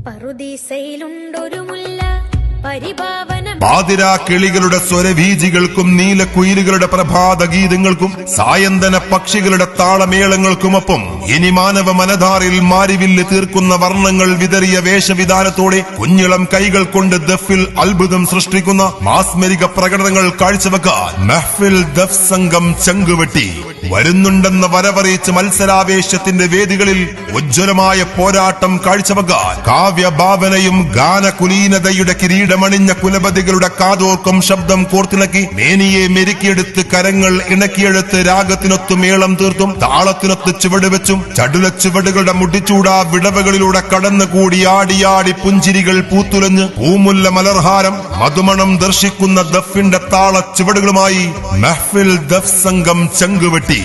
പറുദീസയിലുണ്ടൊരു മുല്ല പരിപാവനം. പാതിരാ കിളികളുടെ സ്വരവീജികൾക്കും നീലക്കുയിലുകളുടെ പ്രഭാത ഗീതങ്ങൾക്കും സായന്തന പക്ഷികളുടെ താളമേളങ്ങൾക്കുമൊപ്പം ഇനി മാനവ മനധാറിൽ മാരിവില്ല് തീർക്കുന്ന വർണ്ണങ്ങൾ വിതറിയ വേഷവിധാനത്തോടെ കുഞ്ഞിളം കൈകൾ കൊണ്ട് ദഫിൽ അത്ഭുതം സൃഷ്ടിക്കുന്ന മാസ്മരിക പ്രകടനങ്ങൾ കാഴ്ചവെക്കാൻ മെഹ്ഫിൽ ദഫ് സംഘം ചങ്കുവെട്ടി വരുന്നുണ്ടെന്ന വരവറിയിച്ച് മത്സരാവേശത്തിന്റെ വേദികളിൽ ഉജ്ജ്വലമായ പോരാട്ടം കാഴ്ചവെക്കാൻ കാവ്യഭാവനയും ഗാനകുലീനതയുടെ കിരീടമണിഞ്ഞ കുലപതികളുടെ കാതോർക്കും ശബ്ദം കോർത്തിണക്കി മേനിയെ മെരുക്കിയെടുത്ത് കരങ്ങൾ ഇണക്കിയെടുത്ത് രാഗത്തിനൊത്തു മേളം തീർത്തും താളത്തിനൊത്ത് ചുവട് വെച്ചും ചടുല ചുവടുകളുടെ മുടിച്ചൂടാ വിടവുകളിലൂടെ കടന്നുകൂടി ആടിയാടി പുഞ്ചിരികൾ പൂത്തുലഞ്ഞ് പൂമുല്ല മലർഹാരം മധുമണം ദർശിക്കുന്ന ദഫിന്റെ താള ചുവടുകളുമായി മെഹ്ഫിൽ ദഫ് സംഘം ചങ്കുവെട്ടി.